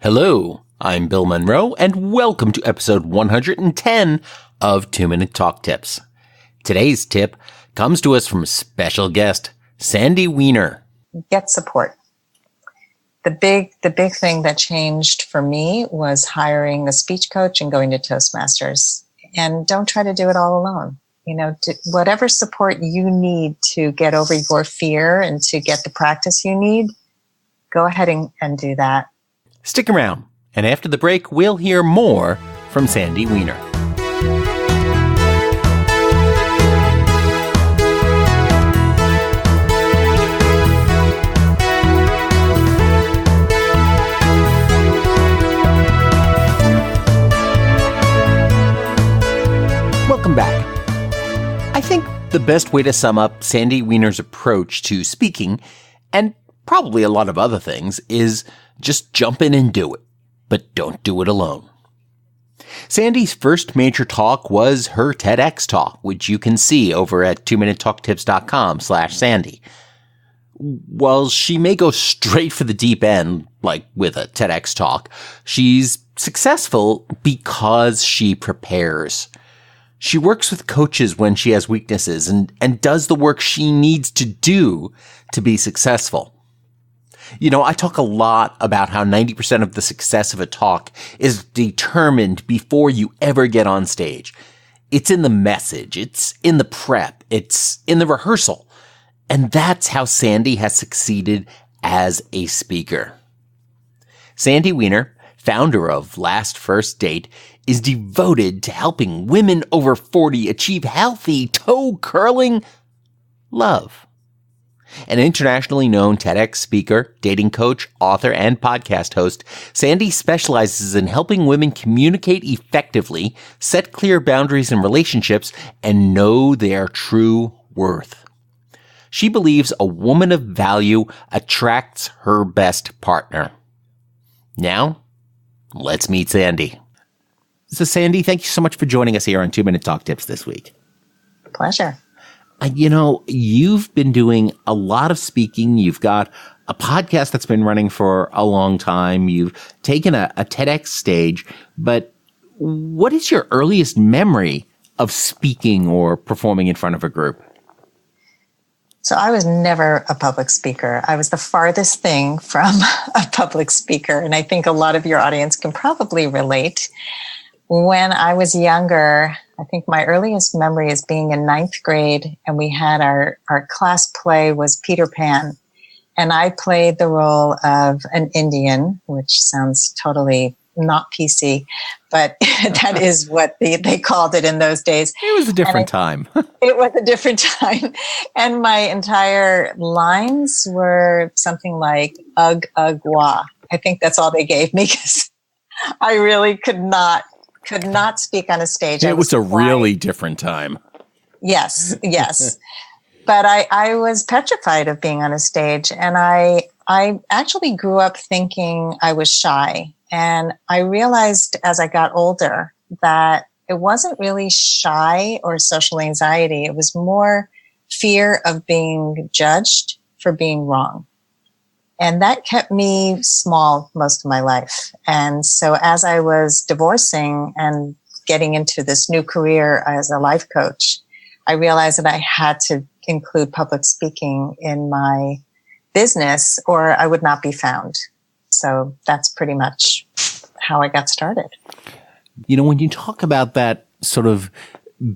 Hello, I'm Bill Monroe, and welcome to episode 110 of 2-Minute Talk Tips. Today's tip comes to us from a special guest, Sandy Weiner. Get support. The big thing that changed for me was hiring a speech coach and going to Toastmasters. And don't try to do it all alone. Whatever support you need to get over your fear and to get the practice you need, go ahead and do that. Stick around, and after the break, we'll hear more from Sandy Weiner. Welcome back. I think the best way to sum up Sandy Weiner's approach to speaking, and probably a lot of other things, is just jump in and do it, but don't do it alone. Sandy's first major talk was her TedX talk, which you can see over at 2minutetalktips.com/Sandy. While she may go straight for the deep end, like with a TEDx talk, she's successful because she prepares. She works with coaches when she has weaknesses and does the work she needs to do to be successful. I talk a lot about how 90% of the success of a talk is determined before you ever get on stage. It's in the message, it's in the prep, it's in the rehearsal. And that's how Sandy has succeeded as a speaker. Sandy Weiner, founder of Last First Date, is devoted to helping women over 40 achieve healthy, toe-curling love. An internationally known TEDx speaker, dating coach, author, and podcast host, Sandy specializes in helping women communicate effectively, set clear boundaries in relationships, and know their true worth. She believes a woman of value attracts her best partner. Now, let's meet Sandy. So Sandy, thank you so much for joining us here on 2-Minute Talk Tips this week. Pleasure. You've been doing a lot of speaking. You've got a podcast that's been running for a long time. You've taken a TEDx stage. But what is your earliest memory of speaking or performing in front of a group? So I was never a public speaker. I was the farthest thing from a public speaker. And I think a lot of your audience can probably relate. When I was younger, I think my earliest memory is being in 9th grade, and we had our class play was Peter Pan. And I played the role of an Indian, which sounds totally not PC, but that is what they called it in those days. It was a different time. It was a different time. And my entire lines were something like, ugh, ugh, wah. I think that's all they gave me because I really could not speak on a stage. It was a really different time. Yes. But I was petrified of being on a stage. And I actually grew up thinking I was shy. And I realized as I got older that it wasn't really shy or social anxiety. It was more fear of being judged for being wrong. And that kept me small most of my life. And so as I was divorcing and getting into this new career as a life coach, I realized that I had to include public speaking in my business or I would not be found. So that's pretty much how I got started. When you talk about that sort of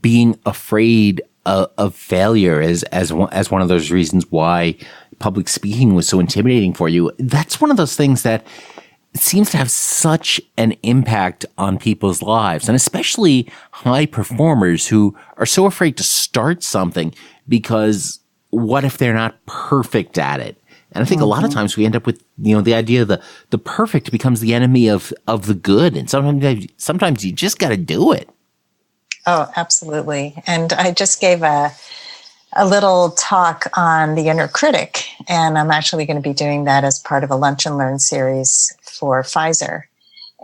being afraid of failure as one of those reasons why public speaking was so intimidating for you, that's one of those things that seems to have such an impact on people's lives, and especially high performers who are so afraid to start something because what if they're not perfect at it? And I think a lot of times we end up with, the idea that the perfect becomes the enemy of the good. And sometimes you just got to do it. Oh, absolutely. And I just gave a little talk on the inner critic, and I'm actually going to be doing that as part of a Lunch and Learn series for Pfizer.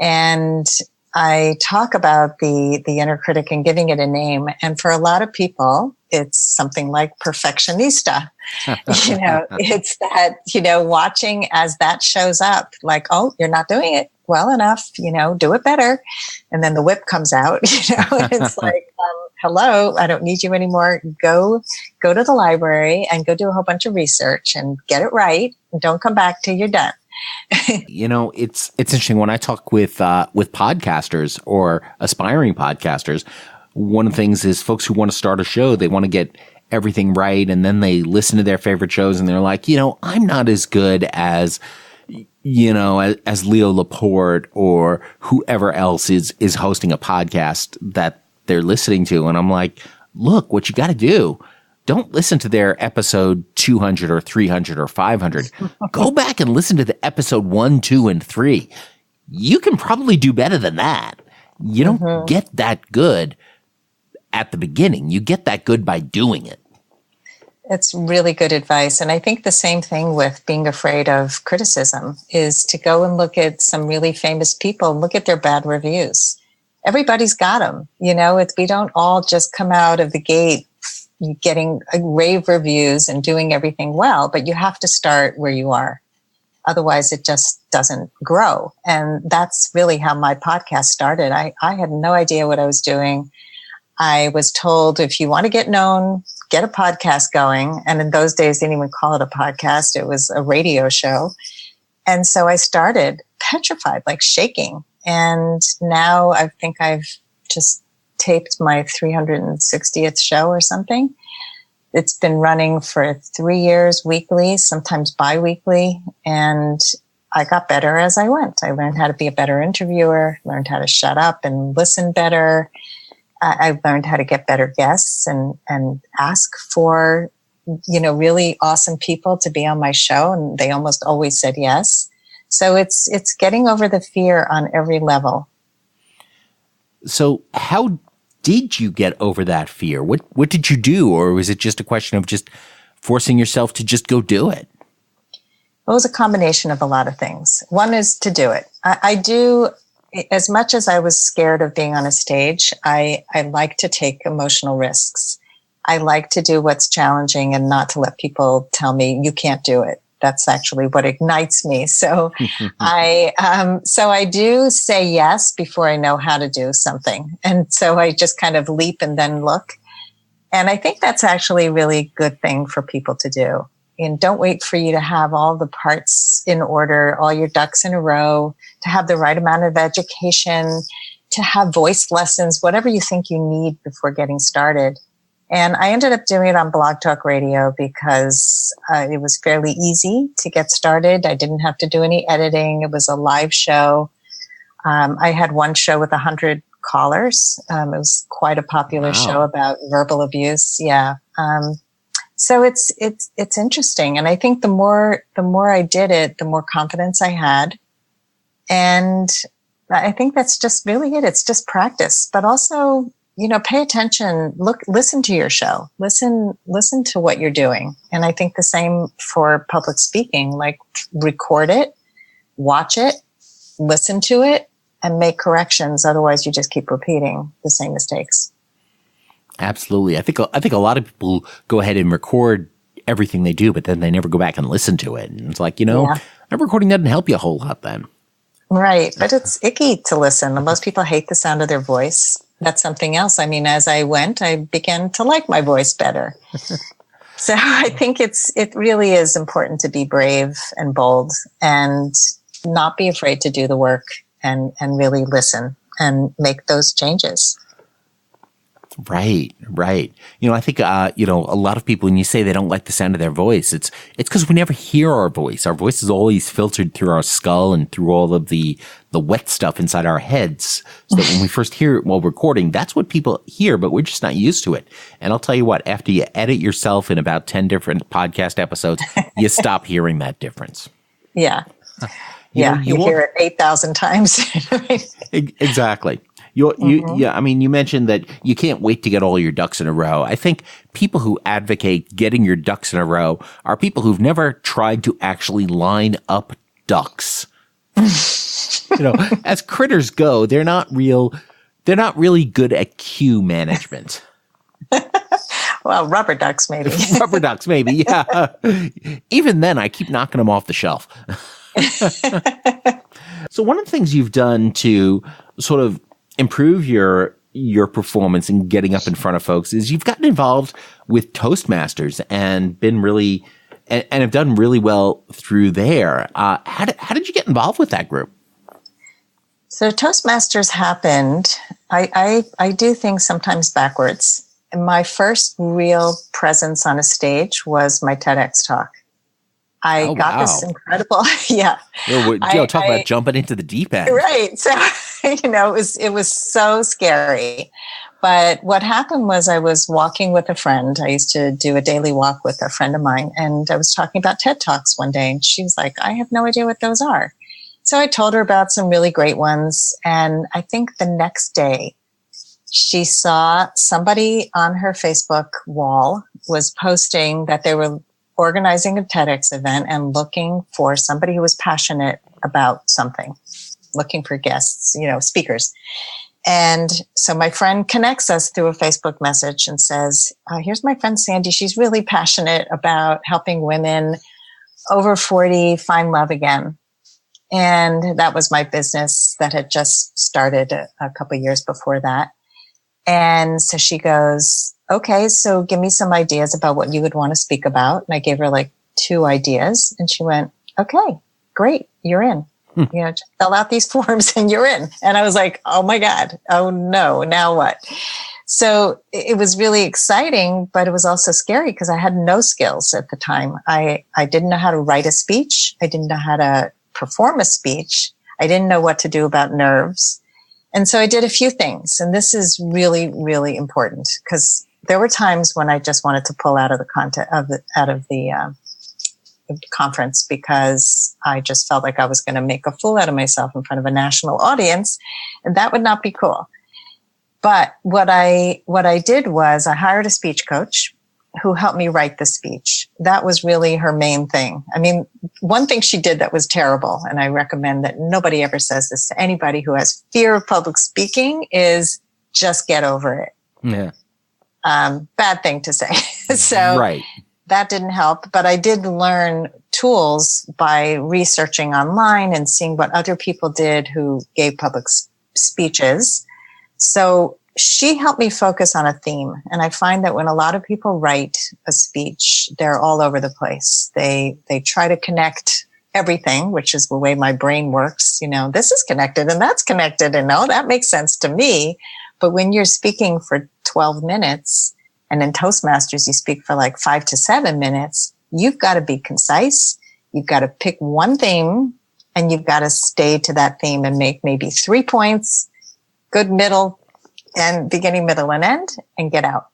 And I talk about the inner critic and giving it a name. And for a lot of people, it's something like perfectionista. It's that, watching as that shows up, like, oh, you're not doing it. well enough, do it better. And then the whip comes out, and it's like, hello, I don't need you anymore. Go to the library and go do a whole bunch of research and get it right. And don't come back till you're done. It's interesting when I talk with podcasters or aspiring podcasters. One of the things is folks who want to start a show, they want to get everything right, and then they listen to their favorite shows, and they're like, I'm not as good as as Leo Laporte or whoever else is hosting a podcast that they're listening to. And I'm like, look, what you got to do, don't listen to their episode 200 or 300 or 500. Go back and listen to the episode 1, 2, and 3. You can probably do better than that. You don't get that good at the beginning. You get that good by doing it. It's really good advice. And I think the same thing with being afraid of criticism is to go and look at some really famous people and look at their bad reviews. Everybody's got them. We don't all just come out of the gate getting rave reviews and doing everything well, but you have to start where you are. Otherwise, it just doesn't grow. And that's really how my podcast started. I had no idea what I was doing. I was told, if you want to get known, get a podcast going. And in those days, they didn't even call it a podcast. It was a radio show. And so I started petrified, like shaking. And now I think I've just taped my 360th show or something. It's been running for 3 years, weekly, sometimes bi-weekly. And I got better as I went. I learned how to be a better interviewer, learned how to shut up and listen better. I've learned how to get better guests and ask for, really awesome people to be on my show. And they almost always said yes. So it's getting over the fear on every level. So how did you get over that fear? What did you do? Or was it just a question of just forcing yourself to just go do it? It was a combination of a lot of things. One is to do it. I do, as much as I was scared of being on a stage, I like to take emotional risks. I like to do what's challenging and not to let people tell me you can't do it. That's actually what ignites me. So I do say yes before I know how to do something. And so I just kind of leap and then look. And I think that's actually a really good thing for people to do. And don't wait for you to have all the parts in order, all your ducks in a row, to have the right amount of education, to have voice lessons, whatever you think you need before getting started. And I ended up doing it on Blog Talk Radio because it was fairly easy to get started. I didn't have to do any editing. It was a live show. I had one show with 100 callers. It was quite a popular show about verbal abuse. Yeah. So it's interesting. And I think the more I did it, the more confidence I had. And I think that's just really it. It's just practice, but also, pay attention, listen to your show, listen to what you're doing. And I think the same for public speaking, like record it, watch it, listen to it, and make corrections. Otherwise you just keep repeating the same mistakes. Absolutely. I think a lot of people go ahead and record everything they do, but then they never go back and listen to it. And it's like, recording doesn't help you a whole lot then. Right. But it's icky to listen. Most people hate the sound of their voice. That's something else. I mean, as I went, I began to like my voice better. So I think it really is important to be brave and bold and not be afraid to do the work and really listen and make those changes. Right. I think, a lot of people, when you say they don't like the sound of their voice, it's because we never hear our voice. Our voice is always filtered through our skull and through all of the wet stuff inside our heads. So that when we first hear it while recording, that's what people hear, but we're just not used to it. And I'll tell you what, after you edit yourself in about 10 different podcast episodes, you stop hearing that difference. Yeah. You hear it 8,000 times. Exactly. You mentioned that you can't wait to get all your ducks in a row. I think people who advocate getting your ducks in a row are people who've never tried to actually line up ducks. As critters go, they're not really good at cue management. Well, rubber ducks, maybe. Rubber ducks, maybe, yeah. Even then, I keep knocking them off the shelf. So one of the things you've done to sort of improve your performance and getting up in front of folks is you've gotten involved with Toastmasters and been really and have done really well through there. How did you get involved with that group? So Toastmasters happened. I do things sometimes backwards. And my first real presence on a stage was my TEDx talk. I got this incredible, yeah. Talk about jumping into the deep end. Right. So, it was so scary. But what happened was I was walking with a friend. I used to do a daily walk with a friend of mine. And I was talking about TED Talks one day. And she was like, I have no idea what those are. So I told her about some really great ones. And I think the next day she saw somebody on her Facebook wall was posting that they were organizing a TEDx event and looking for somebody who was passionate about something, looking for guests, speakers. And so my friend connects us through a Facebook message and says, here's my friend Sandy. She's really passionate about helping women over 40 find love again. And that was my business that had just started a couple of years before that. And so she goes, okay, so give me some ideas about what you would want to speak about. And I gave her like 2 ideas and she went, okay, great. You're in. Just fill out these forms and you're in. And I was like, oh my God. Oh no. Now what? So it was really exciting, but it was also scary because I had no skills at the time. I didn't know how to write a speech. I didn't know how to perform a speech. I didn't know what to do about nerves. And so I did a few things. And this is really, really important because there were times when I just wanted to pull out of the content out of the conference because I just felt like I was going to make a fool out of myself in front of a national audience. And that would not be cool. But what I did was I hired a speech coach who helped me write the speech. That was really her main thing. I mean, one thing she did that was terrible, and I recommend that nobody ever says this to anybody who has fear of public speaking, is just get over it. Yeah. Bad thing to say. So right. That didn't help, but I did learn tools by researching online and seeing what other people did who gave public speeches. So she helped me focus on a theme. And I find that when a lot of people write a speech, they're all over the place. They try to connect everything, which is the way my brain works. This is connected and that's connected. And that makes sense to me. But when you're speaking for 12 minutes and in Toastmasters, you speak for like 5 to 7 minutes, you've got to be concise. You've got to pick one theme and you've got to stay to that theme and make maybe 3 points, good middle, and beginning, middle, and end, and get out.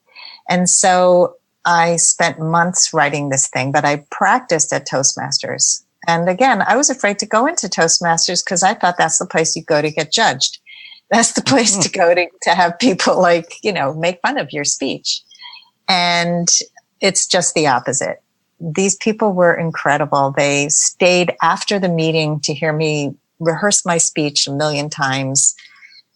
And so I spent months writing this thing, but I practiced at Toastmasters. And again, I was afraid to go into Toastmasters because I thought that's the place you go to get judged. That's the place to go to have people make fun of your speech. And it's just the opposite. These people were incredible. They stayed after the meeting to hear me rehearse my speech a million times.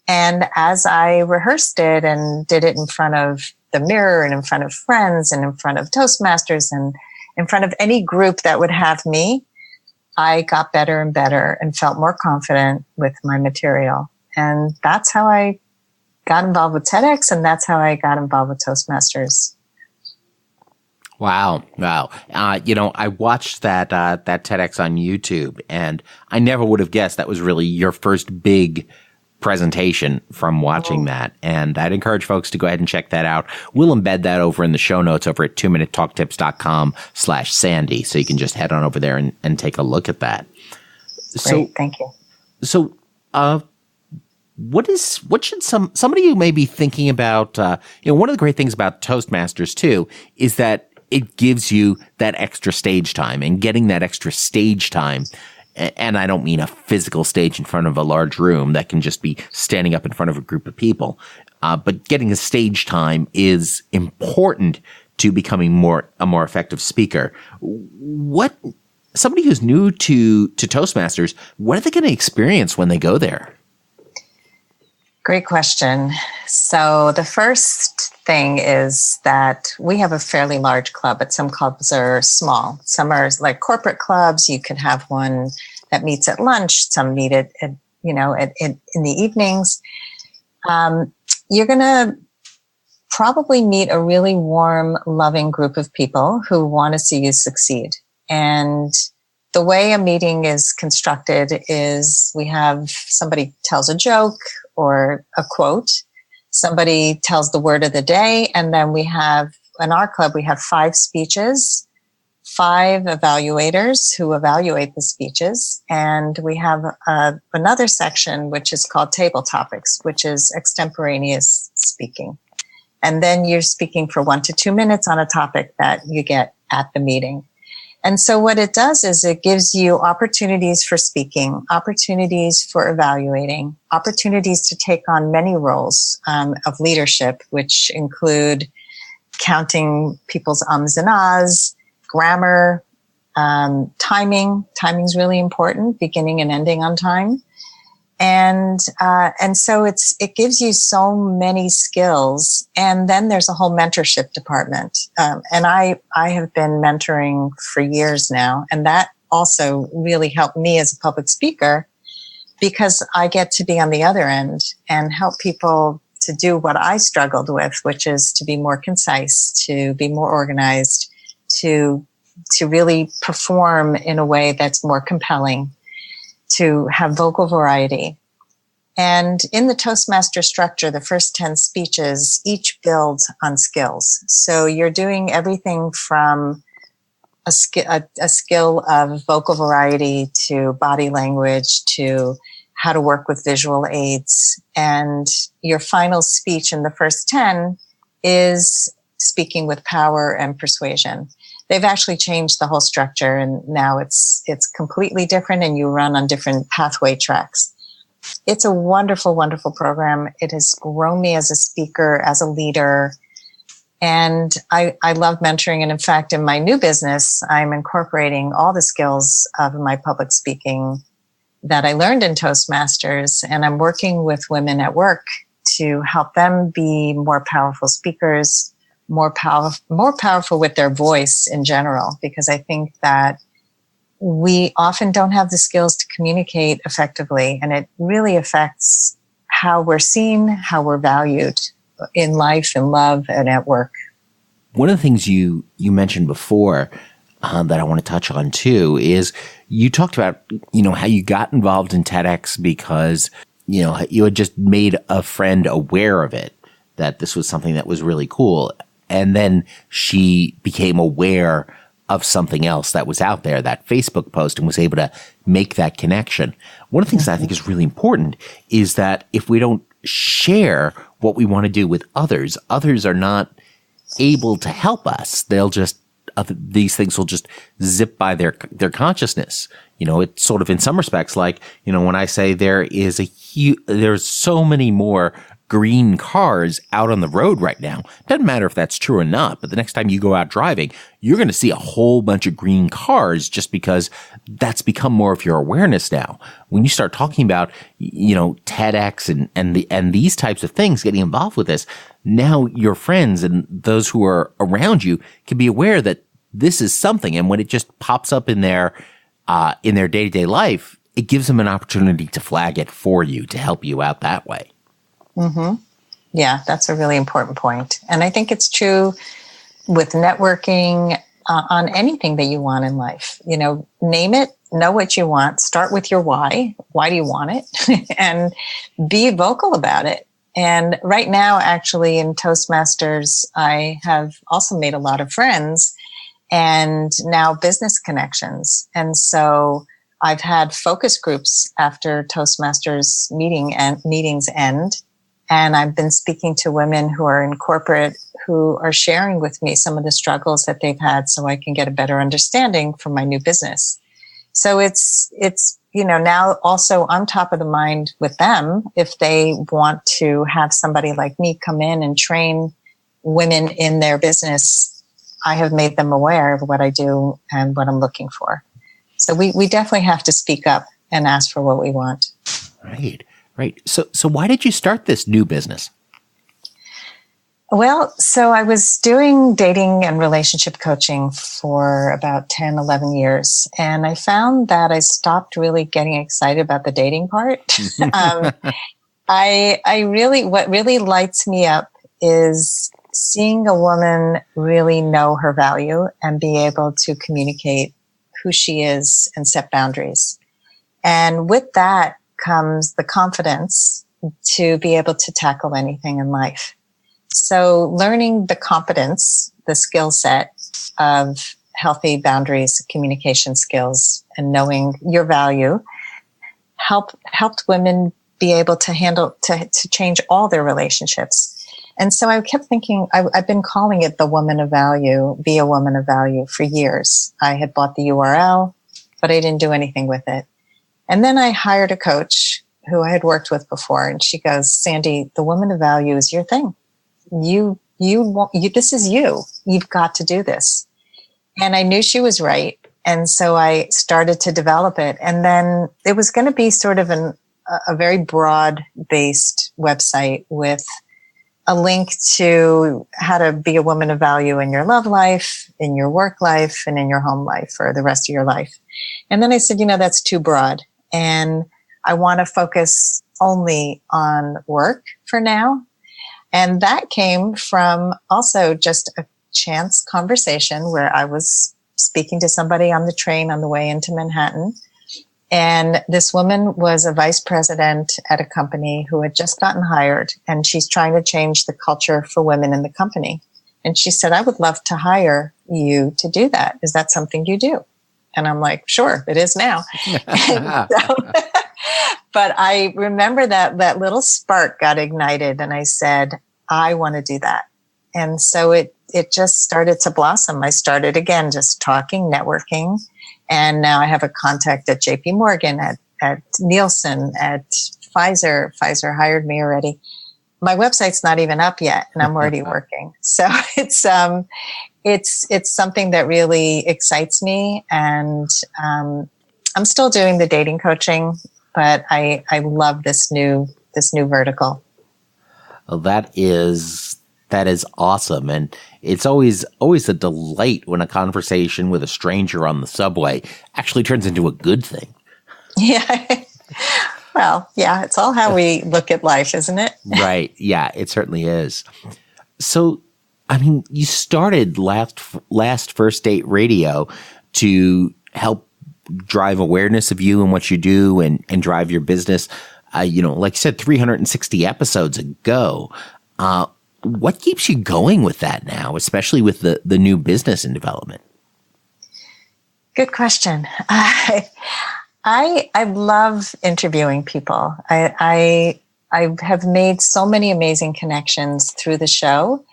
And as I rehearsed it and did it in front of the mirror and in front of friends and in front of Toastmasters and in front of any group that would have me, I got better and better and felt more confident with my material. And that's how I got involved with TEDx, and that's how I got involved with Toastmasters. Wow. I watched that TEDx on YouTube, and I never would have guessed that was really your first big presentation from watching that. And I'd encourage folks to go ahead and check that out. We'll embed that over in the show notes over at 2minutetalktips.com/Sandy. So you can just head on over there and take a look at that. Great, thank you. So, what should somebody who may be thinking about, one of the great things about Toastmasters too, is that it gives you that extra stage time, and getting that extra stage time. And I don't mean a physical stage in front of a large room that can just be standing up in front of a group of people. But getting a stage time is important to becoming a more effective speaker. Somebody who's new to Toastmasters, what are they going to experience when they go there? Great question. So the first thing is that we have a fairly large club, but some clubs are small. Some are like corporate clubs. You could have one that meets at lunch. Some meet in the evenings. You're going to probably meet a really warm, loving group of people who want to see you succeed. And the way a meeting is constructed is we have somebody tells a joke or a quote, somebody tells the word of the day, and then we have, in our club, we have 5 speeches, 5 evaluators who evaluate the speeches, and we have another section which is called table topics, which is extemporaneous speaking. And then you're speaking for 1 to 2 minutes on a topic that you get at the meeting. And so what it does is it gives you opportunities for speaking, opportunities for evaluating, opportunities to take on many roles of leadership, which include counting people's ums and ahs, grammar, timing. Timing's really important, beginning and ending on time. And so it gives you so many skills. And then there's a whole mentorship department. And I have been mentoring for years now. And that also really helped me as a public speaker because I get to be on the other end and help people to do what I struggled with, which is to be more concise, to be more organized, to really perform in a way that's more compelling, to have vocal variety. And in the Toastmaster structure, the first 10 speeches each build on skills. So you're doing everything from a skill of vocal variety to body language to how to work with visual aids. And your final speech in the first 10 is speaking with power and persuasion. They've actually changed the whole structure, and now it's completely different, and you run on different pathway tracks. It's a wonderful, wonderful program. It has grown me as a speaker, as a leader, and I love mentoring. And in fact, in my new business, I'm incorporating all the skills of my public speaking that I learned in Toastmasters, and I'm working with women at work to help them be more powerful speakers, more powerful with their voice in general, because I think that we often don't have the skills to communicate effectively, and it really affects how we're seen, how we're valued in life and love and at work. One of the things you mentioned before that I want to touch on too is you talked about, how you got involved in TEDx because, you had just made a friend aware of it, that this was something that was really cool. And then she became aware of something else that was out there, that Facebook post, and was able to make that connection. One of the things that I think is really important is that if we don't share what we want to do with others, others are not able to help us. They'll just, these things will just zip by their consciousness. It's sort of in some respects like, when I say there's so many more green cars out on the road right now. Doesn't matter if that's true or not, but the next time you go out driving, you're going to see a whole bunch of green cars just because that's become more of your awareness now. When you start talking about, TEDx and these types of things, getting involved with this, now your friends and those who are around you can be aware that this is something. And when it just pops up in their day-to-day life, it gives them an opportunity to flag it for you, to help you out that way. Mm-hmm. Yeah, that's a really important point. And I think it's true with networking on anything that you want in life. Name it, know what you want, start with your why. Why do you want it? And be vocal about it. And right now, actually, in Toastmasters, I have also made a lot of friends and now business connections. And so I've had focus groups after Toastmasters meetings end. And I've been speaking to women who are in corporate who are sharing with me some of the struggles that they've had so I can get a better understanding for my new business. So it's now also on top of the mind with them if they want to have somebody like me come in and train women in their business. I have made them aware of what I do and what I'm looking for. So we definitely have to speak up and ask for what we want. Right. So why did you start this new business? Well, so I was doing dating and relationship coaching for about 10, 11 years. And I found that I stopped really getting excited about the dating part. What really lights me up is seeing a woman really know her value and be able to communicate who she is and set boundaries. And with that comes the confidence to be able to tackle anything in life. So learning the competence, the skill set of healthy boundaries, communication skills, and knowing your value helped women be able to change all their relationships. And so I kept thinking, I've been calling it the woman of value, be a woman of value for years. I had bought the URL, but I didn't do anything with it. And then I hired a coach who I had worked with before. And she goes, Sandy, the woman of value is your thing. This is you. You've got to do this. And I knew she was right. And so I started to develop it. And then it was going to be sort of a very broad-based website with a link to how to be a woman of value in your love life, in your work life, and in your home life for the rest of your life. And then I said, that's too broad. And I want to focus only on work for now. And that came from also just a chance conversation where I was speaking to somebody on the train on the way into Manhattan. And this woman was a vice president at a company who had just gotten hired, and she's trying to change the culture for women in the company. And she said, I would love to hire you to do that. Is that something you do? And I'm like, sure, it is now. But I remember that little spark got ignited, and I said, I want to do that. And so it just started to blossom. I started again, just talking, networking. And now I have a contact at JP Morgan, at Nielsen, at Pfizer. Pfizer hired me already. My website's not even up yet, and I'm already working. So it's something that really excites me. And I'm still doing the dating coaching, but I love this new vertical. Well, that is awesome. And it's always a delight when a conversation with a stranger on the subway actually turns into a good thing. Yeah. Well, yeah, it's all how we look at life, isn't it? Right. Yeah, it certainly is. So, you started last First Date Radio to help drive awareness of you and what you do and drive your business. Like you said, 360 episodes ago. What keeps you going with that now, especially with the new business in development? Good question. I love interviewing people. I have made so many amazing connections through the show,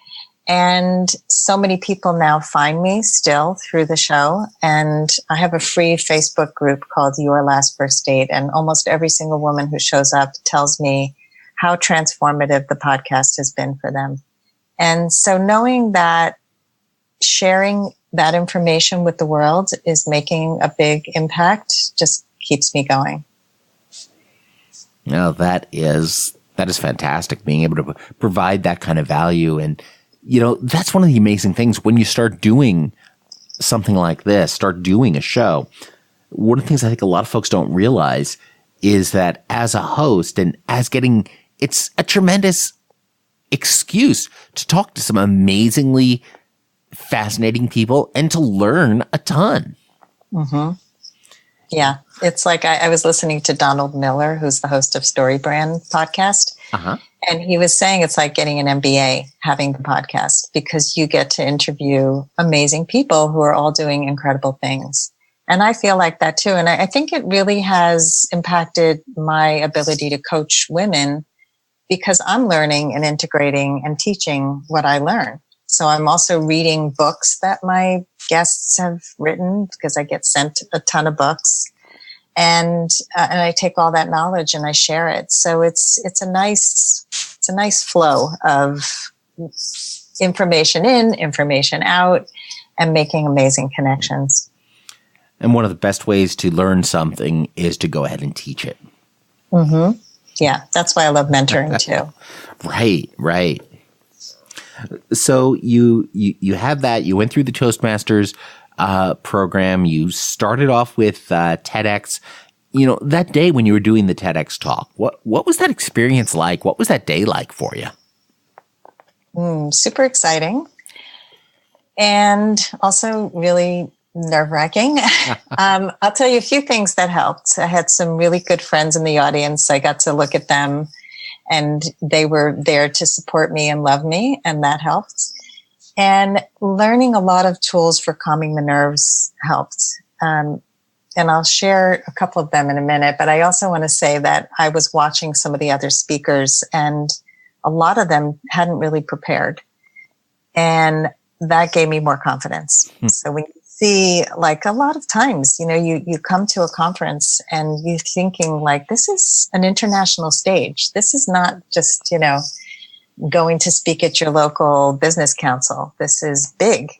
and so many people now find me still through the show. And I have a free Facebook group called Your Last First Date, and almost every single woman who shows up tells me how transformative the podcast has been for them. And so knowing that sharing that information with the world is making a big impact just keeps me going. No, that is fantastic, being able to provide that kind of value. And, that's one of the amazing things when you start doing something like this, start doing a show. One of the things I think a lot of folks don't realize is that as a host and it's a tremendous excuse to talk to some amazingly fascinating people and to learn a ton. Mm-hmm. Yeah. It's like I was listening to Donald Miller, who's the host of Story Brand podcast. Uh-huh. And he was saying it's like getting an MBA, having the podcast, because you get to interview amazing people who are all doing incredible things. And I feel like that too. And I think it really has impacted my ability to coach women, because I'm learning and integrating and teaching what I learn. So I'm also reading books that my guests have written, because I get sent a ton of books, and I take all that knowledge and I share it. So it's a nice flow of information in, information out, and making amazing connections. And one of the best ways to learn something is to go ahead and teach it. Mm-hmm. Yeah, that's why I love mentoring too. Right. So you had that. You went through the Toastmasters program. You started off with TEDx. That day when you were doing the TEDx talk, what was that experience like? What was that day like for you? Super exciting. And also really nerve-wracking. I'll tell you a few things that helped. I had some really good friends in the audience. I got to look at them, and they were there to support me and love me, and that helped. And learning a lot of tools for calming the nerves helped. And I'll share a couple of them in a minute, but I also want to say that I was watching some of the other speakers, and a lot of them hadn't really prepared. And that gave me more confidence. So when you see, like, a lot of times, you come to a conference and you're thinking, like, this is an international stage. This is not just, going to speak at your local business council. This is big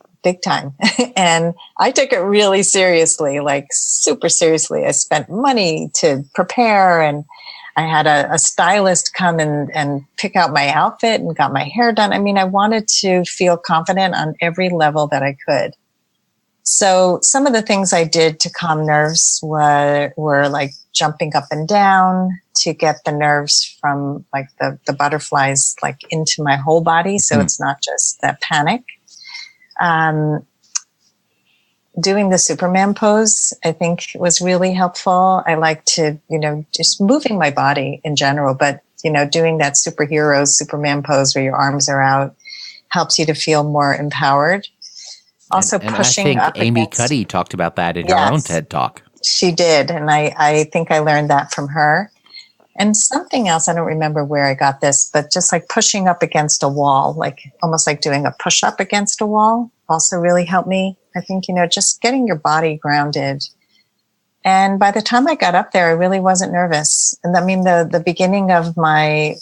time. And I took it really seriously, like super seriously. I spent money to prepare, and I had a stylist come and pick out my outfit and got my hair done. I mean, I wanted to feel confident on every level that I could. So some of the things I did to calm nerves were like jumping up and down to get the nerves from like the butterflies like into my whole body. So it's not just that panic. Doing the Superman pose, I think, was really helpful. I like to, just moving my body in general, but, doing that superhero Superman pose where your arms are out helps you to feel more empowered. Also and pushing I up think Amy against, Cuddy talked about that in her own TED Talk. She did. And I think I learned that from her. And something else, I don't remember where I got this, but just like pushing up against a wall, like almost like doing a push up against a wall also really helped me. I think, just getting your body grounded. And by the time I got up there, I really wasn't nervous. And I mean, the beginning of my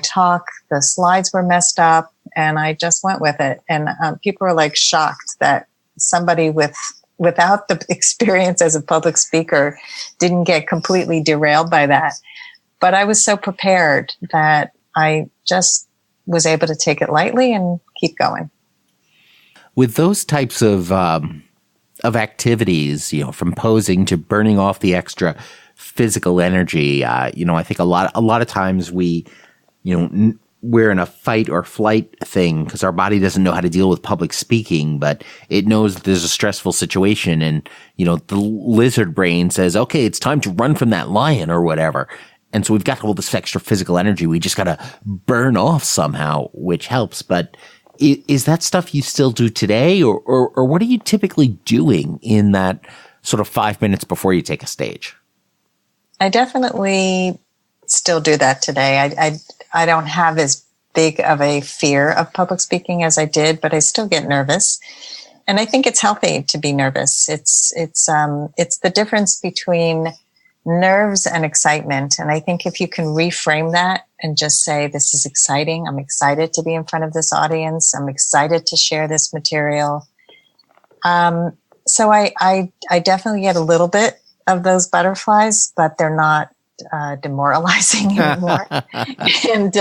talk, the slides were messed up and I just went with it. And people were like shocked that somebody without the experience as a public speaker didn't get completely derailed by that. But I was so prepared that I just was able to take it lightly and keep going. With those types of activities, from posing to burning off the extra physical energy, I think a lot of times we, we're in a fight or flight thing because our body doesn't know how to deal with public speaking, but it knows there's a stressful situation, and the lizard brain says, okay, it's time to run from that lion or whatever. And so we've got all this extra physical energy we just got to burn off somehow, which helps. But is that stuff you still do today, or what are you typically doing in that sort of 5 minutes before you take a stage? I definitely still do that today. I don't have as big of a fear of public speaking as I did, but I still get nervous. And I think it's healthy to be nervous. It's the difference between nerves and excitement. And I think if you can reframe that and just say, this is exciting. I'm excited to be in front of this audience. I'm excited to share this material. So I definitely get a little bit of those butterflies, but they're not demoralizing anymore. And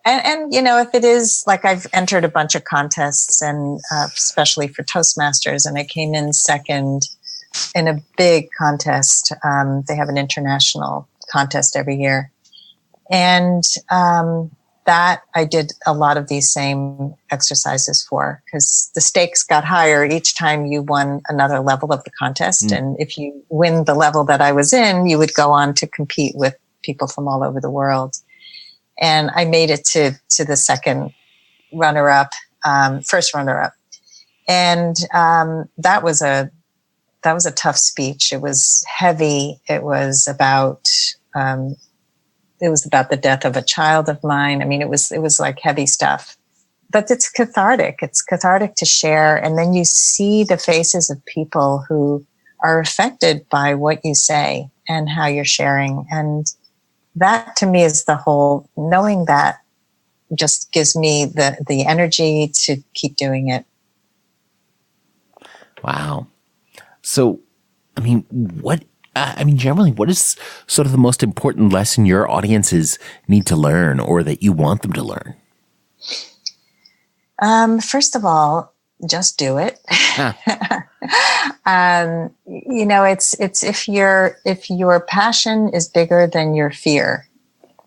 if it is, like, I've entered a bunch of contests, and especially for Toastmasters, and I came in second in a big contest. They have an international contest every year. And that I did a lot of these same exercises for, because the stakes got higher each time you won another level of the contest. And if you win the level that I was in, you would go on to compete with people from all over the world. And I made it to the second runner-up, first runner-up. And that was a tough speech. It was heavy. It was about the death of a child of mine. I mean, it was like heavy stuff, but it's cathartic. It's cathartic to share. And then you see the faces of people who are affected by what you say and how you're sharing. And that, to me, is the whole, knowing that just gives me the energy to keep doing it. Wow. So, generally, what is sort of the most important lesson your audiences need to learn, or that you want them to learn? First of all, just do it. It's if your passion is bigger than your fear,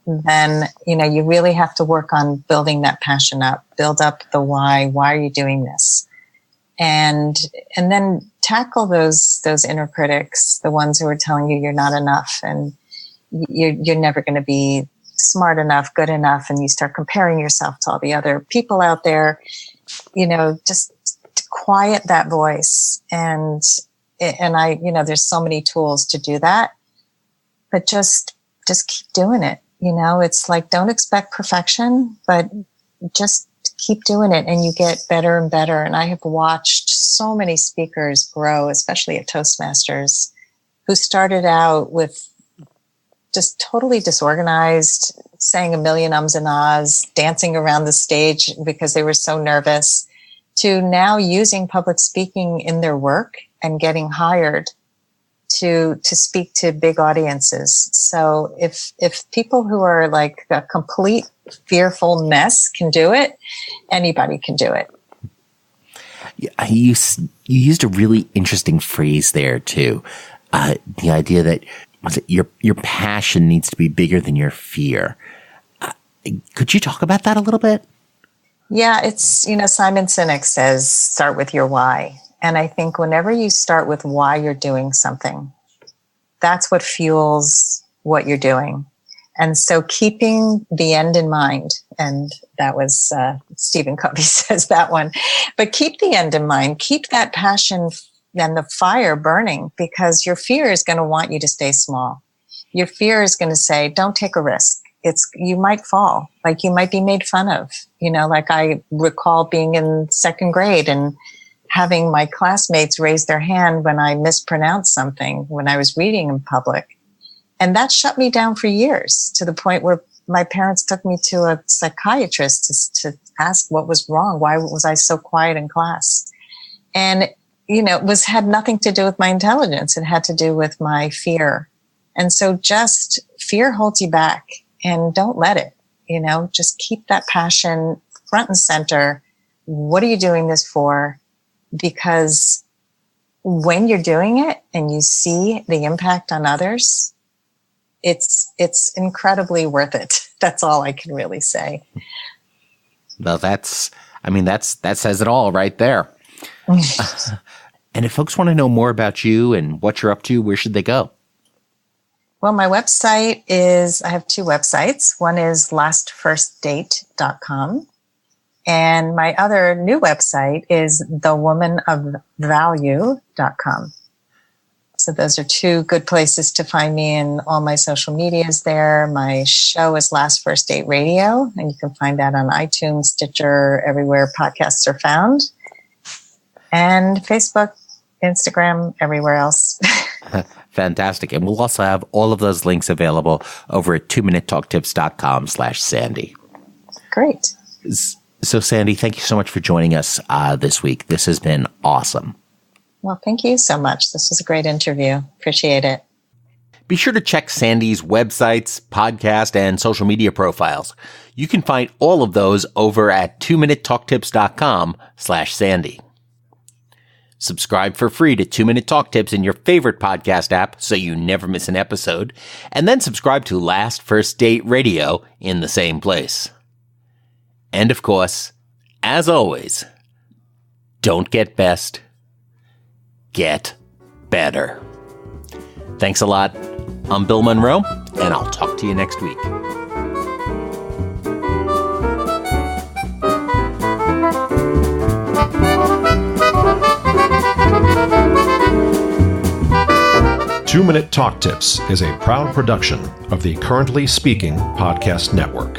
then, you really have to work on building that passion up, build up the why. Why are you doing this? And then tackle those inner critics, the ones who are telling you you're not enough and you're never going to be smart enough, good enough. And you start comparing yourself to all the other people out there, just to quiet that voice. And there's so many tools to do that, but just keep doing it. It's like, don't expect perfection, but just keep doing it and you get better and better. And I have watched so many speakers grow, especially at Toastmasters, who started out with just totally disorganized, saying a million ums and ahs, dancing around the stage because they were so nervous, to now using public speaking in their work and getting hired to speak to big audiences. So if people who are like a complete fearful mess can do it, anybody can do it. Yeah, you used a really interesting phrase there too. The idea that your passion needs to be bigger than your fear. Could you talk about that a little bit? Yeah, it's, Simon Sinek says, start with your why. And I think whenever you start with why you're doing something, that's what fuels what you're doing. And so keeping the end in mind, and that was Stephen Covey says that one, but keep the end in mind, keep that passion and the fire burning, because your fear is going to want you to stay small. Your fear is going to say, don't take a risk. You might fall, like you might be made fun of, like I recall being in second grade and having my classmates raise their hand when I mispronounced something when I was reading in public. And that shut me down for years, to the point where my parents took me to a psychiatrist to ask what was wrong. Why was I so quiet in class? And, it had nothing to do with my intelligence. It had to do with my fear. And so just fear holds you back, and don't let it, just keep that passion front and center. What are you doing this for? Because when you're doing it and you see the impact on others, it's incredibly worth it. That's all I can really say. Well, that says it all right there. And if folks want to know more about you and what you're up to, where should they go? Well, my website I have two websites. One is lastfirstdate.com. And my other new website is thewomanofvalue.com. So those are two good places to find me, and all my social medias there. My show is Last First Date Radio, and you can find that on iTunes, Stitcher, everywhere podcasts are found. And Facebook, Instagram, everywhere else. Fantastic. And we'll also have all of those links available over at 2minutetalktips.com/Sandy. Great. So, Sandy, thank you so much for joining us this week. This has been awesome. Well, thank you so much. This was a great interview. Appreciate it. Be sure to check Sandy's websites, podcast, and social media profiles. You can find all of those over at 2minutetalktips.com/Sandy. Subscribe for free to 2 Minute Talk Tips in your favorite podcast app so you never miss an episode, and then subscribe to Last First Date Radio in the same place. And of course, as always, don't get best, get better. Thanks a lot. I'm Bill Monroe, and I'll talk to you next week. Two-Minute Talk Tips is a proud production of the Currently Speaking Podcast Network.